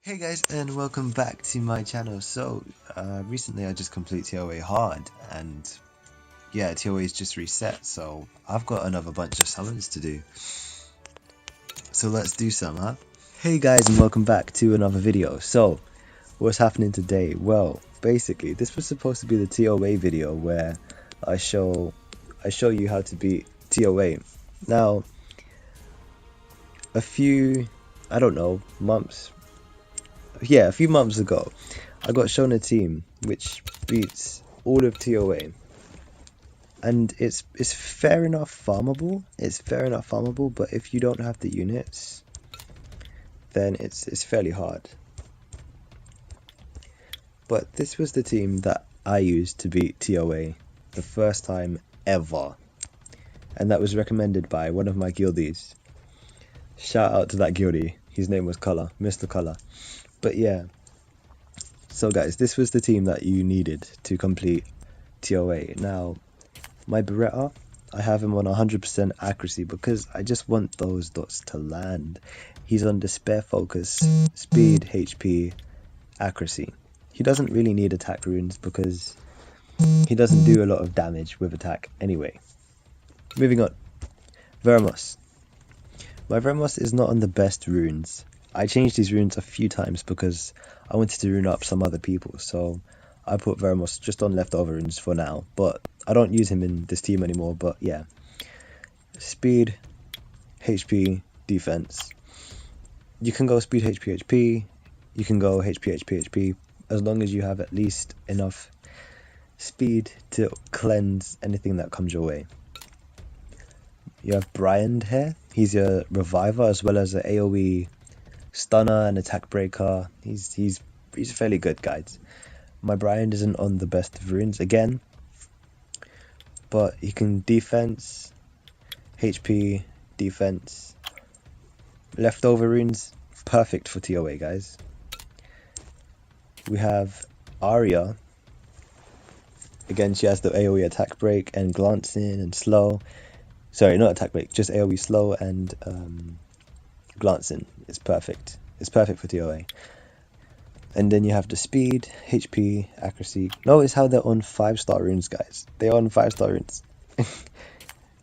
Hey guys, and welcome back to my channel. Recently I just completed TOA hard, and yeah, TOA is just reset, so I've got another bunch of summons to do. So let's do some, huh? Hey guys, and welcome back to another video. So, what's happening today? Well, basically, this was supposed to be the TOA video where I show you how to beat TOA. Now, a few months ago, I got shown a team which beats all of TOA, and it's fair enough farmable. But if you don't have the units, then it's fairly hard. But this was the team that I used to beat TOA the first time ever, and that was recommended by one of my guildies. Shout out to that guildie. His name was Color, Mr. Color. But yeah, so guys, this was the team that you needed to complete TOA. Now, my Beretta, I have him on 100% accuracy because I just want those dots to land. He's on Despair Focus, Speed, HP, Accuracy. He doesn't really need attack runes because he doesn't do a lot of damage with attack anyway. Moving on, Veramos. My Veramos is not on the best runes. I changed these runes a few times because I wanted to rune up some other people, so I put Veramos just on leftover runes for now, but I don't use him in this team anymore. But yeah, speed, HP, defense. You can go speed, HP, HP. You can go HP, HP, HP, as long as you have at least enough speed to cleanse anything that comes your way. You have Brian here. He's your reviver as well as an AoE stunner and attack breaker. He's fairly good, guys. My Brian isn't on the best of runes again, but he can defense, HP, defense, leftover runes, perfect for TOA, guys. We have Arya. Again, she has the AoE attack break and glancing and slow. Sorry, not attack break, just AoE slow and glancing. It's perfect. It's perfect for TOA. And then you have the speed, HP, accuracy. Notice how they're on 5-star runes, guys. They're on 5-star runes.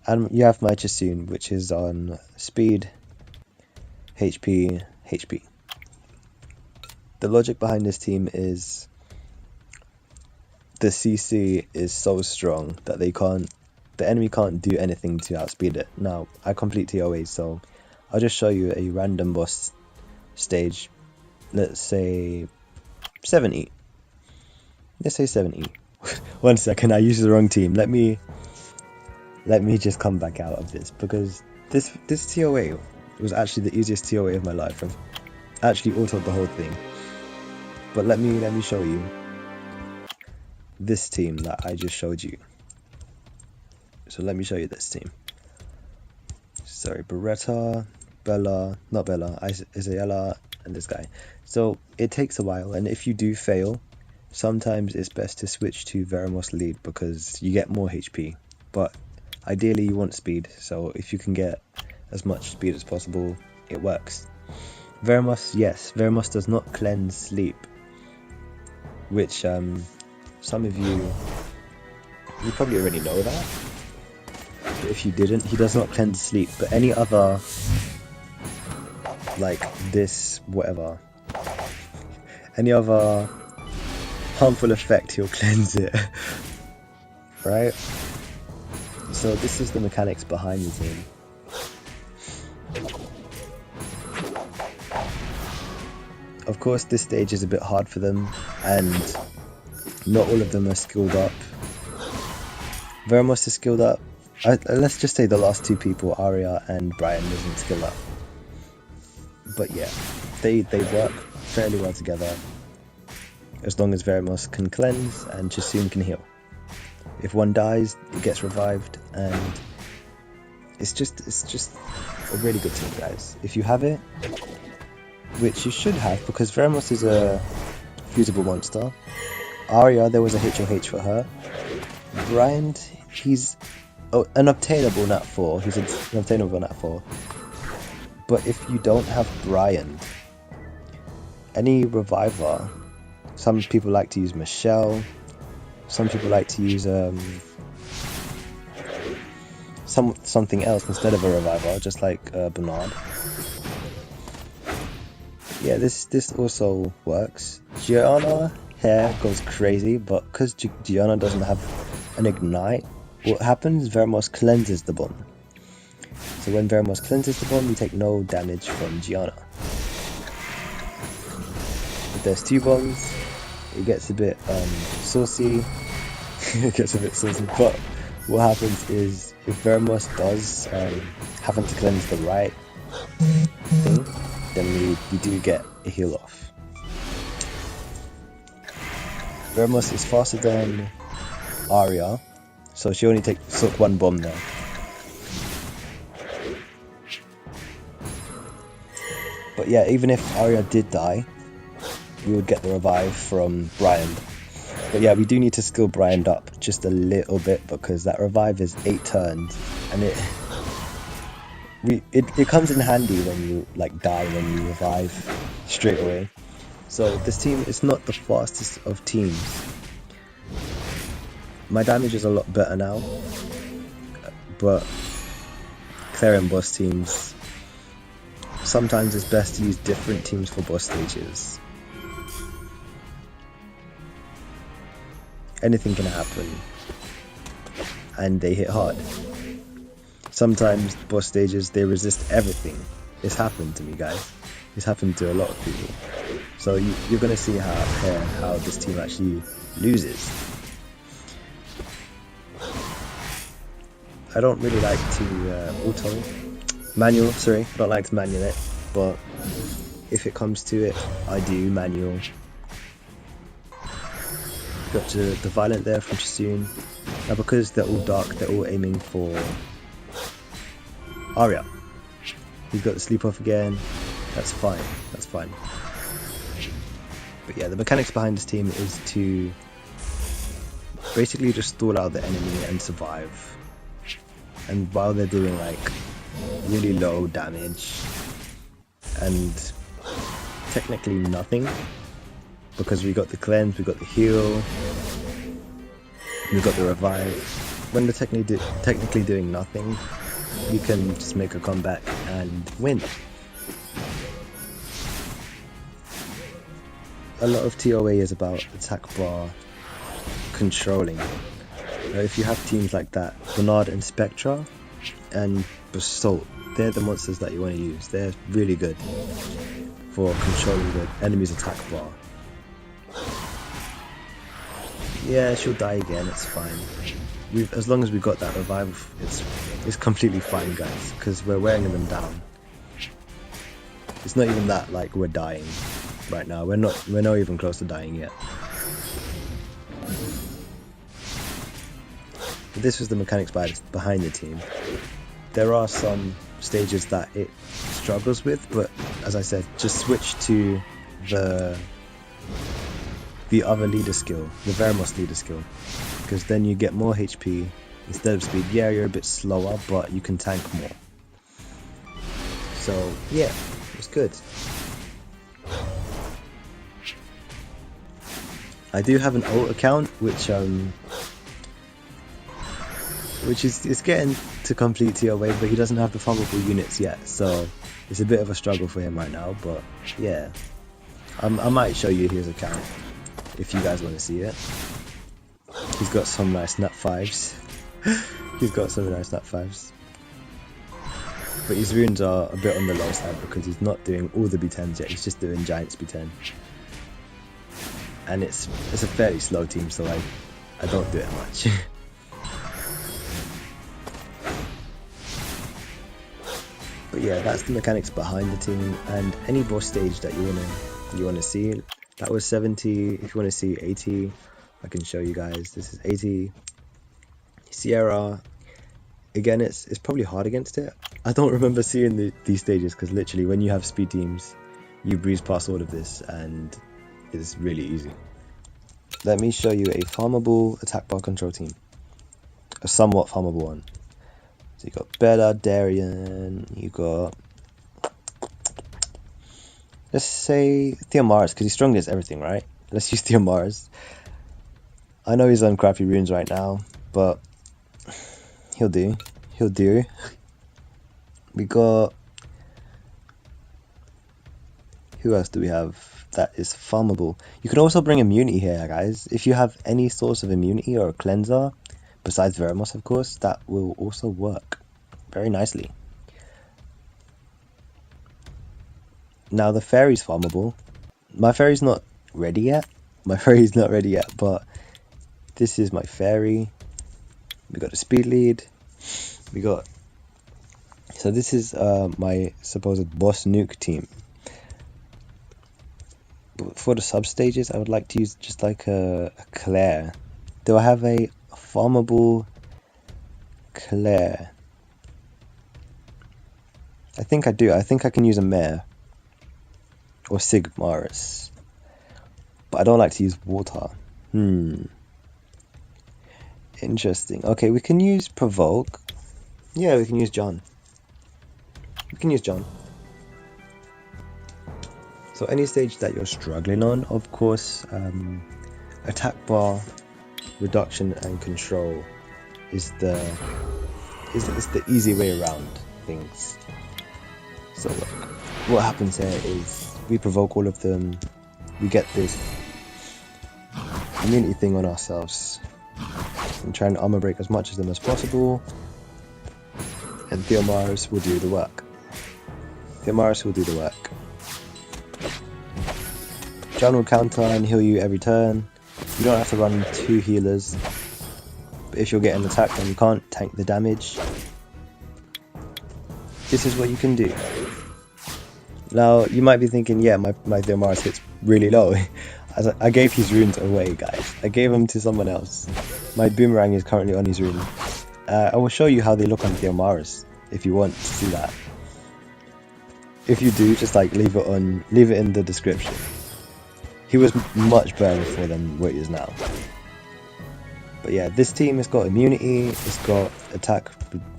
And you have my Chasun, which is on speed, HP, HP. The logic behind this team is the CC is so strong that the enemy can't do anything to outspeed it. Now, I complete TOA, so I'll just show you a random boss stage. Let's say 70. Let's say 70. 1 second, I used the wrong team. Let me just come back out of this, because this TOA was actually the easiest TOA of my life. I've actually autoed the whole thing. But let me show you this team that I just showed you. So let me show you this team. Sorry, Beretta, not Bella, Isaiella, and this guy. So it takes a while, and if you do fail, sometimes it's best to switch to Veramos lead because you get more HP. But ideally you want speed, so if you can get as much speed as possible, it works. Veramos, yes, Veramos does not cleanse sleep, which some of you probably already know that. If you didn't, he does not cleanse sleep, but any other, like this, whatever, any other harmful effect, he'll cleanse it. Right? So this is the mechanics behind the team. Of course, this stage is a bit hard for them, and not all of them are skilled up. Veramos is skilled up. Let's just say the last two people, Arya and Brian, isn't skilled up. But yeah, they work fairly well together, as long as Veramos can cleanse and Chasun can heal. If one dies, it gets revived, and it's just a really good team, guys. If you have it, which you should have, because Veramos is a fusible monster. Arya, there was a HOH for her. Brian, he's an obtainable nat 4. He's an obtainable nat 4. But if you don't have Brian, any reviver, some people like to use Michelle, some people like to use something else instead of a reviver, just like Bernard. Yeah, this also works. Gianna hair goes crazy, but because Gianna doesn't have an ignite, what happens? Vermos cleanses the bomb. So when Vermos cleanses the bomb, you take no damage from Gianna. If there's 2 bombs, it gets a bit saucy. It gets a bit saucy, but what happens is if Vermos does happen to cleanse the right thing, then we do get a heal off. Vermos is faster than Arya, so she only took 1 bomb there. But yeah, even if Arya did die, we would get the revive from Brian. But yeah, we do need to skill Brian up just a little bit because that revive is 8 turns, and it comes in handy when you like die when you revive straight away. So this team is not the fastest of teams. My damage is a lot better now, but clearing boss teams, sometimes it's best to use different teams for boss stages. Anything can happen, and they hit hard. Sometimes boss stages, they resist everything. It's happened to me, guys. It's happened to a lot of people. So you're gonna see how this team actually loses. I don't really like to manual, sorry, I don't like to manual it, but if it comes to it, I do manual. Got to the Violent there from Chasoon. Now because they're all dark, they're all aiming for Arya. He's got the sleep off again, that's fine, that's fine. But yeah, the mechanics behind this team is to basically just stall out the enemy and survive. And while they're doing like really low damage and technically nothing, because we got the cleanse, we got the heal, we got the revive. When they're technically doing nothing, we can just make a comeback and win. A lot of TOA is about attack bar controlling. If you have teams like that, Bernard and Spectra and Basalt, they're the monsters that you want to use. They're really good for controlling the enemy's attack bar. Yeah, she'll die again, it's fine. As long as we got that revive, it's completely fine, guys, because we're wearing them down. It's not even that like we're dying right now. We're not even close to dying yet. But this was the mechanics behind the team. There are some stages that it struggles with, but as I said, just switch to the other leader skill, the Vermos leader skill, because then you get more HP instead of speed. Yeah, you're a bit slower, but you can tank more. So yeah, it's good. I do have an alt account which is getting to complete TOA, but he doesn't have the farmable units yet, so it's a bit of a struggle for him right now. But yeah, I might show you his account if you guys want to see it. He's got some nice nut 5s. He's got some nice nut 5s. But his runes are a bit on the low side because he's not doing all the B10s yet, he's just doing Giants B10. And it's a fairly slow team, so I don't do it much. But yeah, that's the mechanics behind the team, and any boss stage that you wanna see. That was 70. If you want to see 80, I can show you guys. This is 80. Sierra. Again, it's probably hard against it. I don't remember seeing these stages because literally when you have speed teams, you breeze past all of this and it's really easy. Let me show you a farmable attack bar control team. A somewhat farmable one. So you got Bella, Darian, you got Let's say TOA because he's strong against everything, right? Let's use TOA. I know he's on crappy runes right now, but he'll do. He'll do. We got... Who else do we have that is farmable? You can also bring immunity here, guys. If you have any source of immunity or a cleanser, besides Veramos, of course, that will also work very nicely. Now the fairy's farmable. My fairy's not ready yet. But this is my fairy. We got a speed lead. We got... So this is my supposed boss nuke team. But for the sub-stages, I would like to use just like a Claire. Do I have a farmable Claire? I think I do. I think I can use a mare. Or Sigmaris. But I don't like to use water. Interesting. Okay, we can use Provoke. Yeah, we can use John. So any stage that you're struggling on, of course, attack bar, reduction and control is the easy way around things. So look, what happens here is we provoke all of them, we get this immunity thing on ourselves and try and armor break as much of them as possible, and Theomaris will do the work. John will counter and heal you every turn. You don't have to run 2 healers, but if you're getting attacked and you can't tank the damage, this is what you can do. Now you might be thinking, yeah, my Theomaris hits really low. I gave his runes away, guys. I gave them to someone else. My boomerang is currently on his rune. I will show you how they look on Theomaris if you want to see that. If you do, just like leave it in the description. He was much better before than what he is now. But yeah, this team has got immunity, it's got attack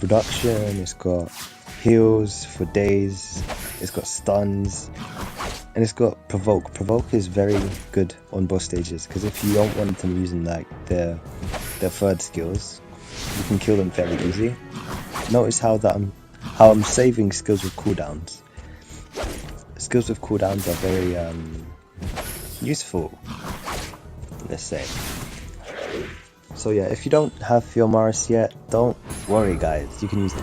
reduction, it's got heals for days, it's got stuns, and it's got provoke. Provoke is very good on boss stages because if you don't want them using like their third skills, you can kill them fairly easy. Notice how I'm saving skills with cooldowns. Skills with cooldowns are very useful, let's say. So yeah, if you don't have Theomaris yet, don't worry, guys. You can use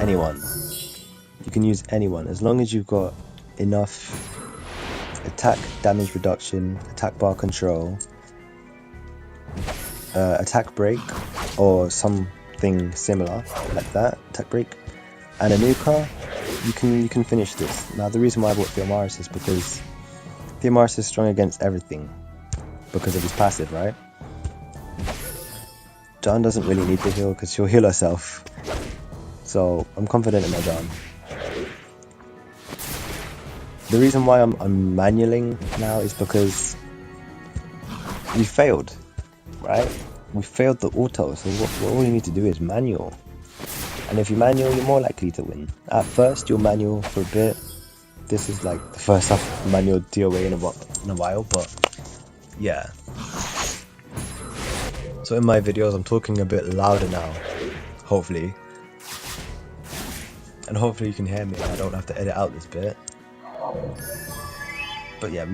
anyone. As long as you've got enough attack damage reduction, attack bar control, attack break, or something similar like that, attack break, and a nuker, you can finish this. Now the reason why I bought Theomaris is because Theomaris is strong against everything because of his passive, right? John doesn't really need to heal because she'll heal herself. So I'm confident in my John. The reason why I'm manualing now is because we failed, right? We failed the auto, so what all you need to do is manual. And if you manual, you're more likely to win. At first, you'll manual for a bit. This is like the first I've manual TOA in a while, but yeah. So in my videos, I'm talking a bit louder now, hopefully. And hopefully you can hear me, I don't have to edit out this bit. But yeah,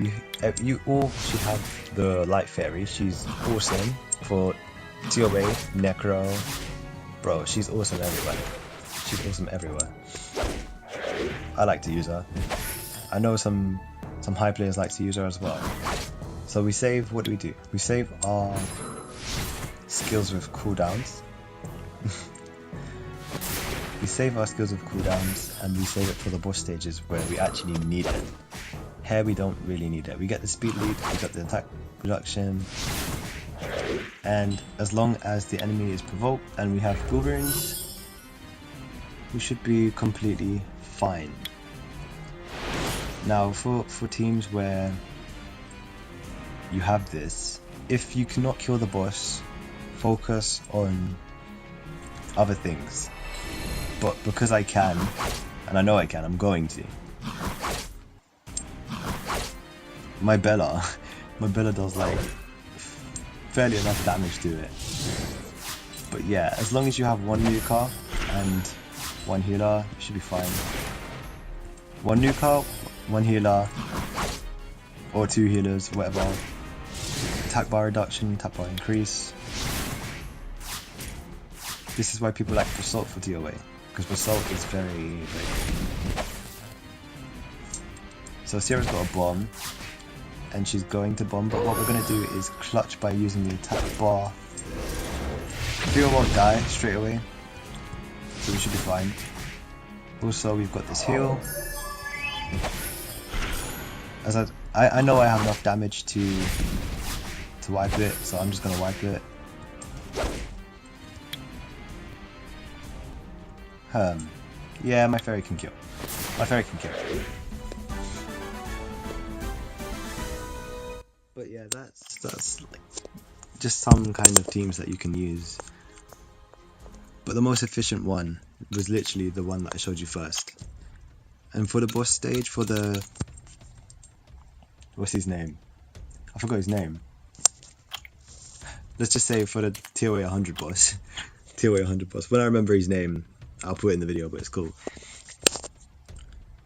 you all should have the Light Fairy. She's awesome for TOA, Necro. Bro, she's awesome everywhere. I like to use her. I know some high players like to use her as well. So we save, what do? We save our skills with cooldowns. We save our skills with cooldowns and we save it for the boss stages where we actually need it. Here we don't really need it. We get the speed lead, we got the attack reduction, and as long as the enemy is provoked and we have bull runes, we should be completely fine. Now for teams where you have this, if you cannot kill the boss, focus on other things. But because I can, and I know I can, I'm going to. my Bella does like fairly enough damage to it. But yeah, as long as you have one nuker and one healer, you should be fine. One nuker, one healer, or two healers, whatever. Attack bar reduction, attack bar increase. This is why people like Basalt for TOA, because Basalt is very good. So Sierra's got a bomb, and she's going to bomb, but what we're going to do is clutch by using the attack bar. Theo won't die straight away, so we should be fine. Also, we've got this heal. As I know I have enough damage to wipe it, so I'm just going to wipe it. Yeah, my fairy can kill. But yeah, that's like just some kind of teams that you can use. But the most efficient one was literally the one that I showed you first. And for the boss stage, for the... what's his name? I forgot his name. Let's just say for the TOA 100 boss. TOA 100 boss. When I remember his name, I'll put it in the video, but it's cool.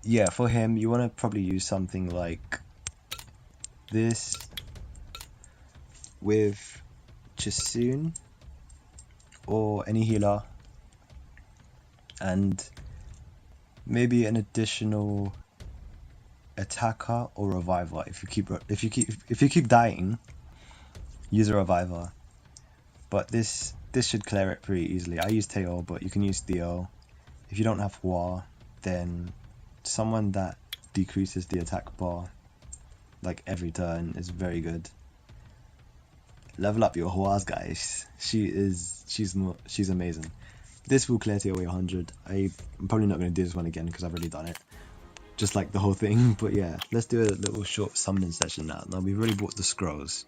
Yeah, for him, you want to probably use something like this with Chasoon or any healer, and maybe an additional attacker or reviver. If you keep dying, use a reviver. But this should clear it pretty easily. I use TOA, but you can use Theo. If you don't have Hua, then someone that decreases the attack bar like every turn is very good. Level up your Huas, guys. She's amazing. This will clear TOA 100. I'm probably not going to do this one again because I've already done it, just like the whole thing. But yeah, let's do a little short summoning session now. Now we've already bought the scrolls,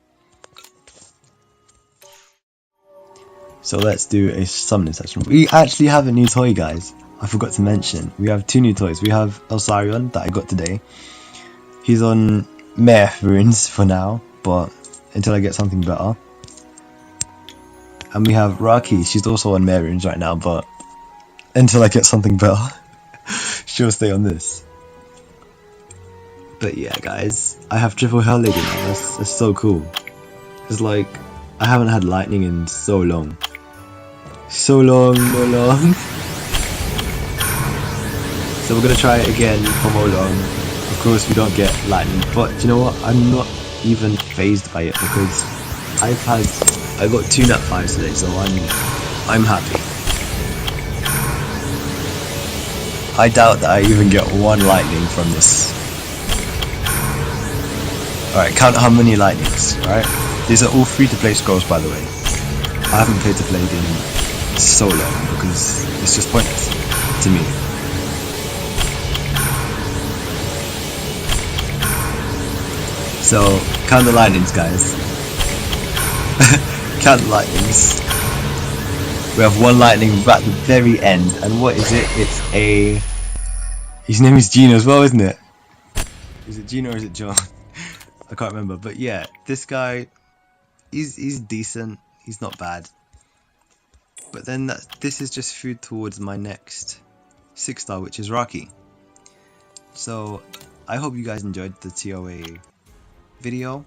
so let's do a summoning session. We actually have a new toy, guys. I forgot to mention, we have two new toys. We have Elsarion that I got today. He's on meh runes for now, but until I get something better. And we have Raki. She's also on meh runes right now, but until I get something better, she'll stay on this. But yeah, guys, I have triple hell lady now. That's so cool. It's like I haven't had lightning in so long. So long. So we're gonna try it again for Molong. Of course we don't get lightning, but you know what? I'm not even phased by it because I got 2 nat 5s today, so I'm happy. I doubt that I even get 1 lightning from this. Alright, count how many lightnings, alright? These are all free to play scrolls, by the way. I haven't played to play in so long because it's just pointless to me. So, count the lightnings, guys. Count the lightnings. We have 1 lightning at the very end, and what is it? It's a... his name is Gino as well, isn't it? Is it Gino or is it John? I can't remember, but yeah, this guy, he's decent. He's not bad. But then this is just food towards my next 6-star, which is Raki. So, I hope you guys enjoyed the TOA video,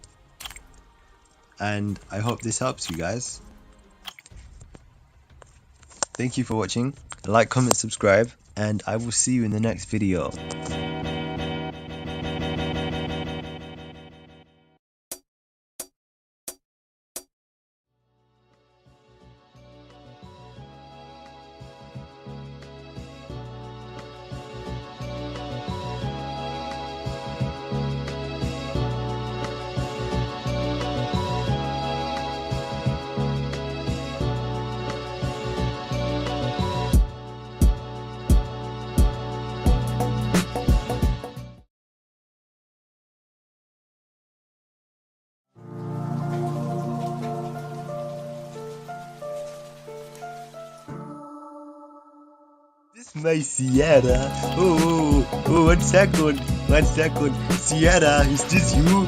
and I hope this helps you guys. Thank you for watching. Like, comment, subscribe, and I will see you in the next video. This is my Sierra. Oh, 1 second. Sierra, is this you?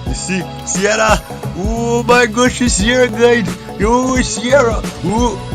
You see, Sierra. Oh my gosh, it's Sierra, guys. Oh, Sierra. Oh.